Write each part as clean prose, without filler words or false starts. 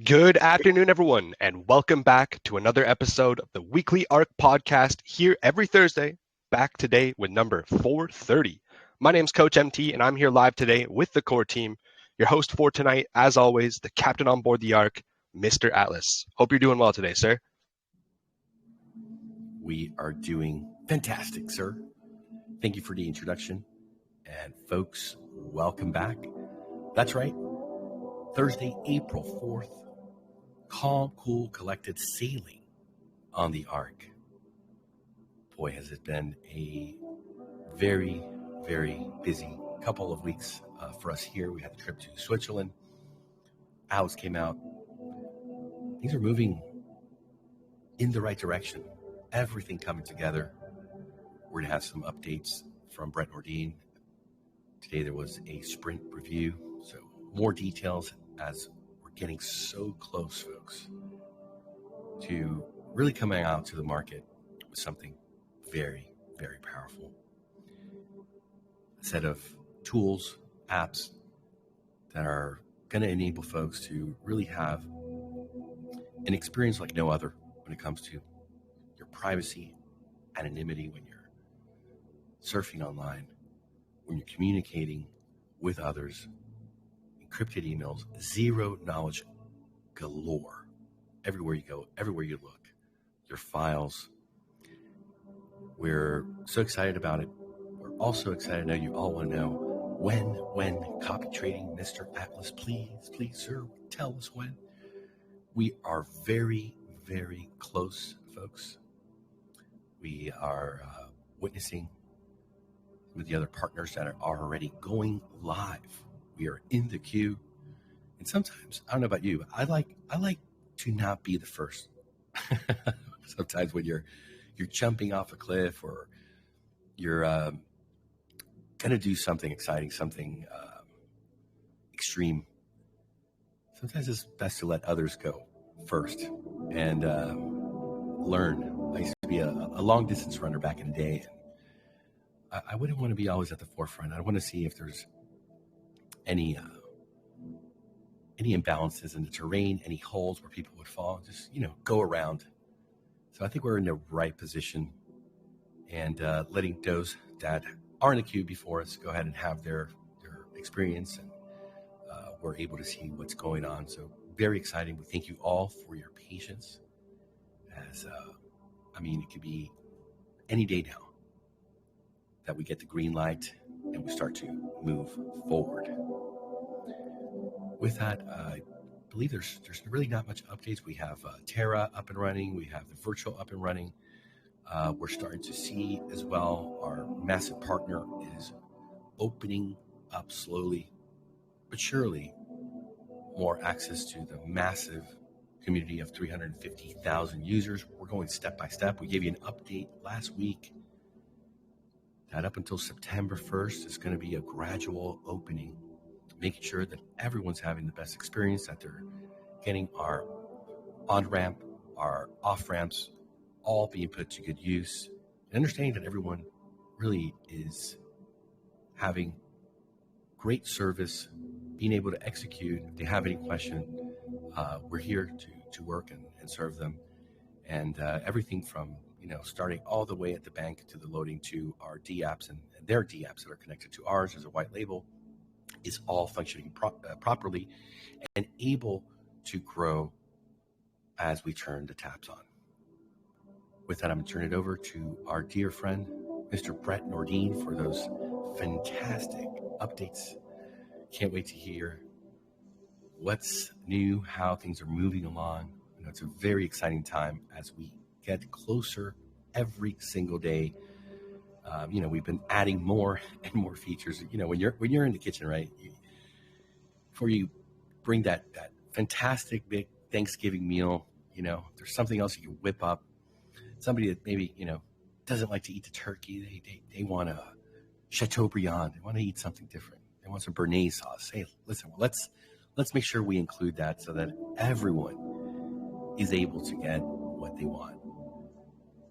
Good afternoon, everyone, and welcome back to another episode of the weekly ARK podcast here every Thursday, back today with number 430. My name's Coach MT, and I'm here live today with the core team. Your host for tonight, as always, the captain on board the ARK, Mr. Atlas. Hope you're doing well today, sir. We are doing fantastic, sir. Thank you for the introduction. And folks, welcome back. That's right. Thursday, April 4th. Calm, cool, collected sailing on the Ark. Boy, has it been a very, very busy couple of weeks for us here. We had the trip to Switzerland. Alex came out. Things are moving in the right direction. Everything coming together. We're going to have some updates from Brett Nordin. Today there was a sprint review, so more details as we're getting so close, folks, to really coming out to the market with something very, very powerful. A set of tools, apps that are going to enable folks to really have an experience like no other when it comes to your privacy, anonymity when you're surfing online, when you're communicating with others, encrypted emails, zero knowledge galore. Everywhere you go, everywhere you look, your files. We're so excited about it. We're also excited now. You all want to know when copy trading, Mr. Atlas, please, sir, tell us when. We are very, very close, folks. We are witnessing with the other partners that are already going live. We are in the queue. And sometimes, I don't know about you, I like to not be the first. Sometimes when you're jumping off a cliff or you're going to do something exciting, something extreme, sometimes it's best to let others go first and learn. I used to be a long distance runner back in the day. And I wouldn't want to be always at the forefront. I want to see if there's any imbalances in the terrain, any holes where people would fall, just, go around. So I think we're in the right position and letting those that are in the queue before us go ahead and have their experience, and we're able to see what's going on. So very exciting. We thank you all for your patience as, it could be any day now that we get the green light and we start to move forward. With that, I believe there's really not much updates. We have Terra up and running. We have the virtual up and running. We're starting to see as well our massive partner is opening up slowly but surely more access to the massive community of 350,000 users. We're going step by step. We gave you an update last week that up until September 1st is going to be a gradual opening, making sure that everyone's having the best experience, that they're getting our on-ramp, our off-ramps, all being put to good use, and understanding that everyone really is having great service, being able to execute. If they have any question, we're here to work and serve them. And everything from starting all the way at the bank to the loading to our D apps and their D apps that are connected to ours as a white label is all functioning properly and able to grow as we turn the taps on. With that, I'm going to turn it over to our dear friend, Mr. Brett Nordin, for those fantastic updates. Can't wait to hear what's new, how things are moving along. It's a very exciting time as we get closer every single day. We've been adding more and more features. When you're in the kitchen, right? Before you bring that fantastic big Thanksgiving meal, there's something else you can whip up. Somebody that maybe doesn't like to eat the turkey. They want a Chateaubriand. They want to eat something different. They want some Béarnaise sauce. Hey, listen, let's make sure we include that so that everyone is able to get what they want.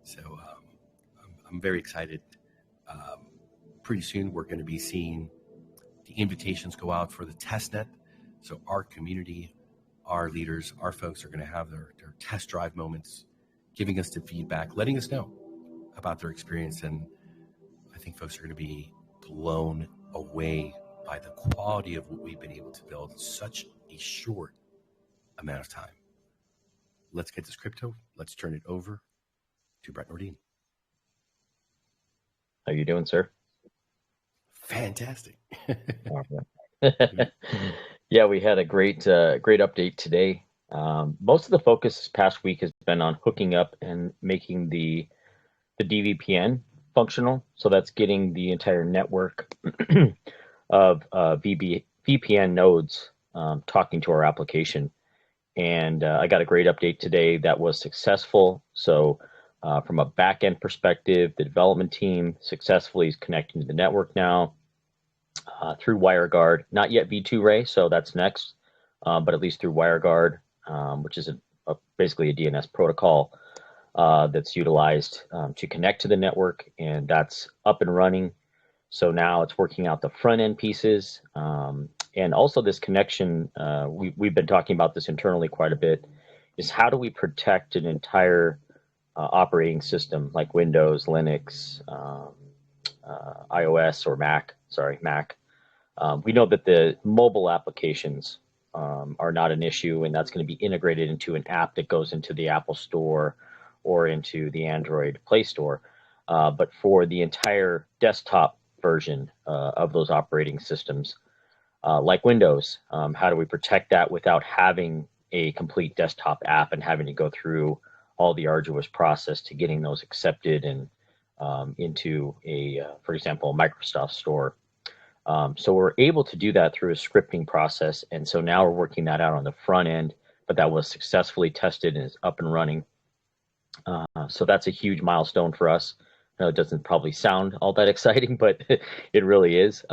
So I'm very excited. Pretty soon we're going to be seeing the invitations go out for the testnet. So our community, our leaders, our folks are going to have their test drive moments, giving us the feedback, letting us know about their experience. And I think folks are going to be blown away by the quality of what we've been able to build in such a short amount of time. Let's get this crypto. Let's turn it over to Brett Nordin. How you doing, sir? Fantastic. Yeah, we had a great update today. Most of the focus this past week has been on hooking up and making the DVPN functional. So that's getting the entire network of VPN nodes talking to our application. And I got a great update today that was successful. So from a back-end perspective, the development team successfully is connecting to the network now through WireGuard. Not yet V2 Ray, so that's next, but at least through WireGuard, which is basically a DNS protocol that's utilized to connect to the network, and that's up and running. So now it's working out the front-end pieces. And also this connection, we've been talking about this internally quite a bit, is how do we protect an entire operating system like Windows, Linux, iOS, or Mac. We know that the mobile applications are not an issue, and that's going to be integrated into an app that goes into the Apple Store or into the Android Play Store. But for the entire desktop version of those operating systems, like Windows, how do we protect that without having a complete desktop app and having to go through all the arduous process to getting those accepted and into for example, a Microsoft Store. So we're able to do that through a scripting process. And so now we're working that out on the front end, but that was successfully tested and is up and running. So that's a huge milestone for us. I know it doesn't probably sound all that exciting, but it really is,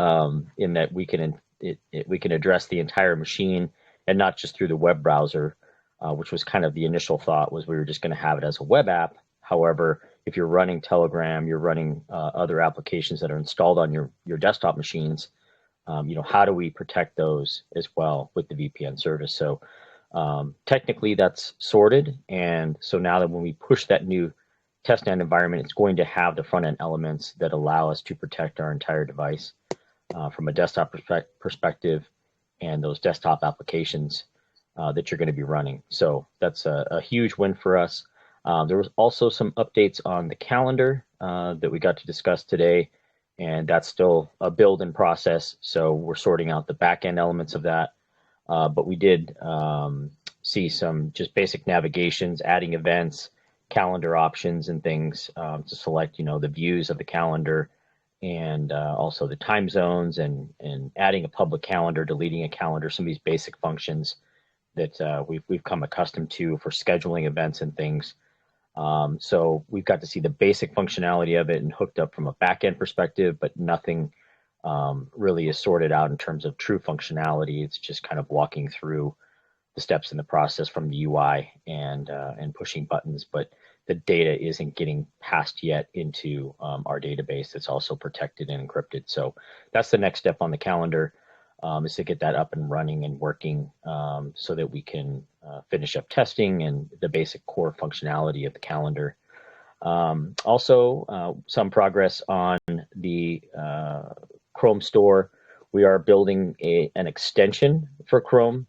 in that we can address the entire machine and not just through the web browser, which was kind of the initial thought, was we were just going to have it as a web app. However, if you're running Telegram, you're running other applications that are installed on your desktop machines, how do we protect those as well with the VPN service? So technically that's sorted. And so now that when we push that new testnet environment, it's going to have the front end elements that allow us to protect our entire device from a desktop perspective and those desktop applications that you're going to be running. So that's a huge win for us. There was also some updates on the calendar that we got to discuss today, and that's still a build in process. So we're sorting out the back end elements of that. But we did see some just basic navigations, adding events, calendar options, and things to select, the views of the calendar, and also the time zones, and adding a public calendar, deleting a calendar, some of these basic functions that we've come accustomed to for scheduling events and things. So we've got to see the basic functionality of it and hooked up from a back-end perspective, but nothing really is sorted out in terms of true functionality. It's just kind of walking through the steps in the process from the UI and pushing buttons, but the data isn't getting passed yet into our database. It's also protected and encrypted. So that's the next step on the calendar, is to get that up and running and working so that we can finish up testing and the basic core functionality of the calendar. Also, some progress on the Chrome store. We are building an extension for Chrome.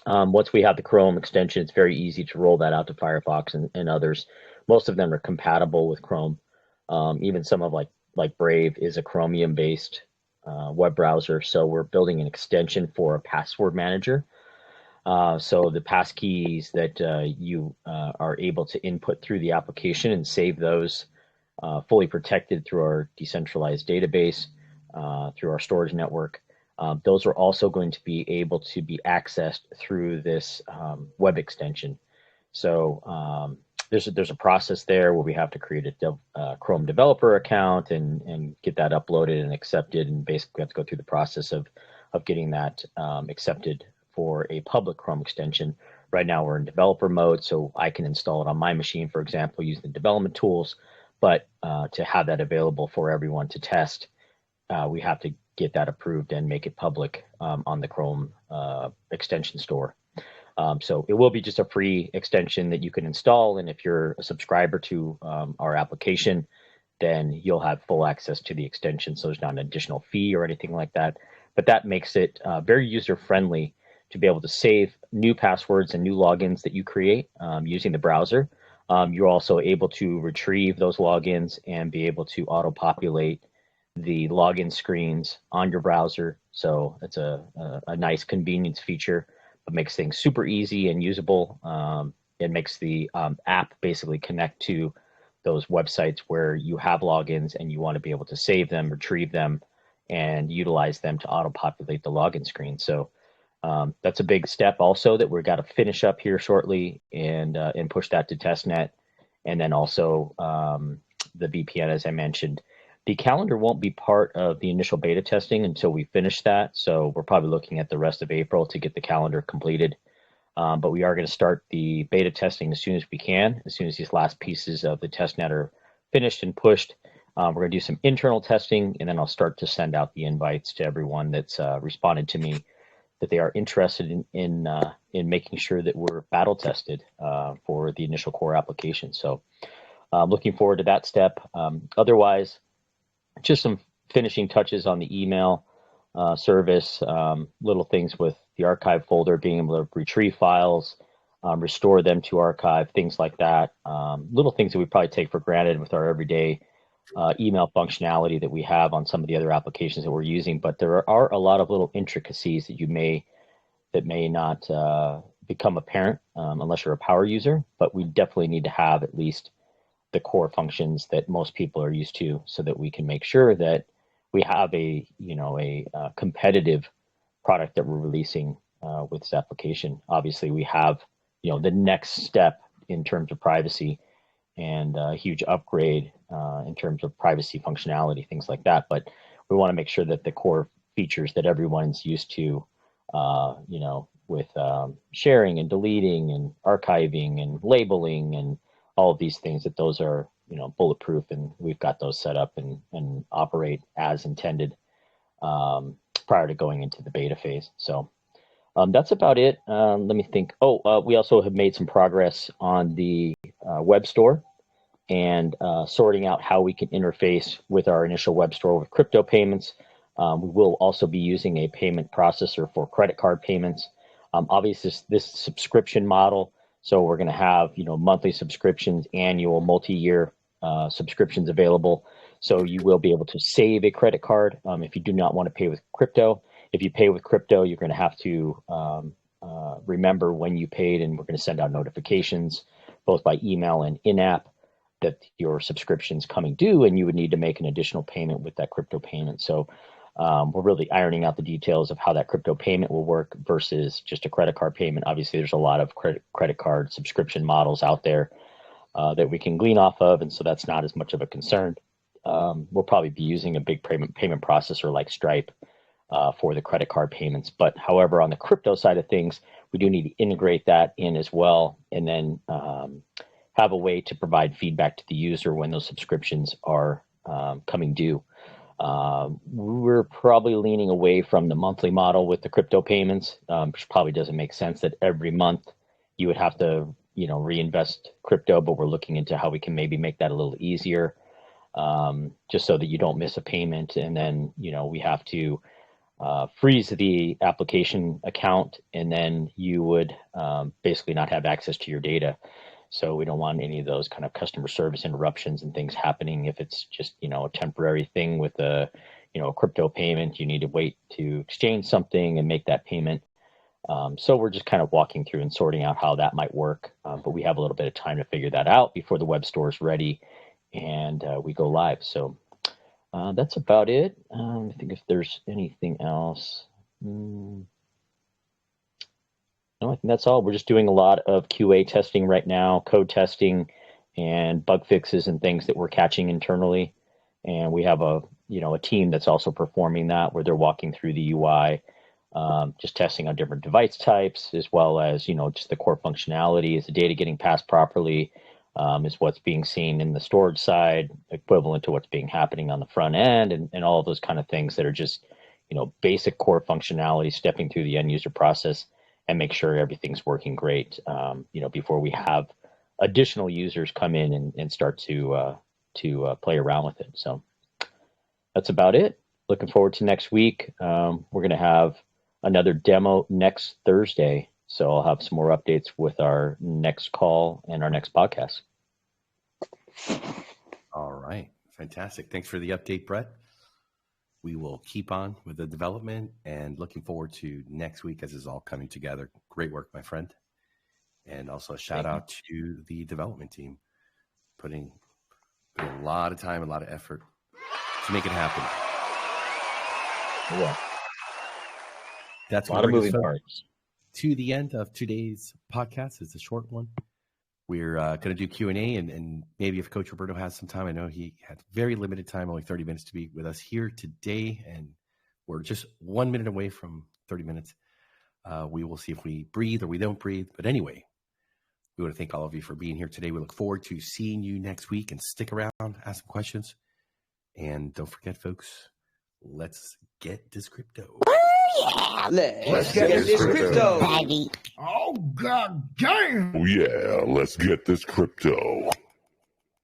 Once we have the Chrome extension, it's very easy to roll that out to Firefox and others. Most of them are compatible with Chrome. Even some of like Brave is a Chromium-based web browser. So we're building an extension for a password manager. So the passkeys that you are able to input through the application and save those fully protected through our decentralized database, through our storage network. Those are also going to be able to be accessed through this web extension. So there's a process there where we have to create a Chrome developer account and get that uploaded and accepted, and basically have to go through the process of getting that accepted for a public Chrome extension. Right now we're in developer mode, so I can install it on my machine, for example, using the development tools. But to have that available for everyone to test, we have to get that approved and make it public on the Chrome extension store. So it will be just a free extension that you can install. And if you're a subscriber to our application, then you'll have full access to the extension. So there's not an additional fee or anything like that. But that makes it very user-friendly to be able to save new passwords and new logins that you create using the browser. You're also able to retrieve those logins and be able to auto-populate the login screens on your browser. So it's a nice convenience feature, but makes things super easy and usable. It makes the app basically connect to those websites where you have logins and you want to be able to save them, retrieve them, and utilize them to auto-populate the login screen. So that's a big step also that we've got to finish up here shortly and push that to testnet. And then also the VPN, as I mentioned. The calendar won't be part of the initial beta testing until we finish that. So we're probably looking at the rest of April to get the calendar completed. But we are going to start the beta testing as soon as we can, as soon as these last pieces of the testnet are finished and pushed. We're going to do some internal testing, and then I'll start to send out the invites to everyone that's responded to me that they are interested in making sure that we're battle tested for the initial core application. So looking forward to that step. Otherwise, just some finishing touches on the email service, little things with the archive folder, being able to retrieve files, restore them to archive, things like that. Little things that we probably take for granted with our everyday email functionality that we have on some of the other applications that we're using. But there are a lot of little intricacies that may not become apparent unless you're a power user. But we definitely need to have at least the core functions that most people are used to, so that we can make sure that we have a competitive product that we're releasing with this application. Obviously, we have the next step in terms of privacy and a huge upgrade in terms of privacy functionality, things like that. But we want to make sure that the core features that everyone's used to, with sharing and deleting and archiving and labeling and all of these things, that those are bulletproof, and we've got those set up and operate as intended prior to going into the beta phase. So that's about it. Let me think. We also have made some progress on the web store and sorting out how we can interface with our initial web store with crypto payments. We will also be using a payment processor for credit card payments. Obviously, this subscription model. So we're going to have monthly subscriptions, annual, multi-year subscriptions available. So you will be able to save a credit card if you do not want to pay with crypto. If you pay with crypto, you're going to have to remember when you paid, and we're going to send out notifications both by email and in-app that your subscription's coming due, and you would need to make an additional payment with that crypto payment. So we're really ironing out the details of how that crypto payment will work versus just a credit card payment. Obviously, there's a lot of credit card subscription models out there that we can glean off of, and so that's not as much of a concern. We'll probably be using a big payment processor like Stripe for the credit card payments. But however, on the crypto side of things, we do need to integrate that in as well, and then have a way to provide feedback to the user when those subscriptions are coming due. We're probably leaning away from the monthly model with the crypto payments, which probably doesn't make sense that every month you would have to, reinvest crypto, but we're looking into how we can maybe make that a little easier, just so that you don't miss a payment. And then, we have to freeze the application account, and then you would basically not have access to your data. So we don't want any of those kind of customer service interruptions and things happening. If it's just, a temporary thing with a crypto payment, you need to wait to exchange something and make that payment. So we're just kind of walking through and sorting out how that might work. But we have a little bit of time to figure that out before the web store is ready and we go live. So that's about it. I think if there's anything else. No, I think that's all. We're just doing a lot of QA testing right now, code testing and bug fixes and things that we're catching internally. And we have a team that's also performing that, where they're walking through the UI, just testing on different device types, as well as, just the core functionality. Is the data getting passed properly? Is what's being seen in the storage side equivalent to what's being happening on the front end, and all of those kind of things that are just, basic core functionality stepping through the end user process. and make sure everything's working great, before we have additional users come in and start to play around with it. So that's about it. Looking forward to next week. We're going to have another demo next Thursday. So I'll have some more updates with our next call and our next podcast. All right. Fantastic. Thanks for the update, Brett. We will keep on with the development and looking forward to next week as it's all coming together. Great work, my friend. And also a shout out to the development team, putting a lot of time, a lot of effort to make it happen. Yeah. That's a lot of moving parts. To the end of today's podcast. It's a short one. We're going to do Q&A, and maybe if Coach Roberto has some time, I know he had very limited time, only 30 minutes to be with us here today, and we're just 1 minute away from 30 minutes. We will see if we breathe or we don't breathe. But anyway, we want to thank all of you for being here today. We look forward to seeing you next week, and stick around, ask some questions. And don't forget, folks, let's get this crypto. Yeah, let's get this crypto. Oh, god damn. Oh, yeah, let's get this crypto.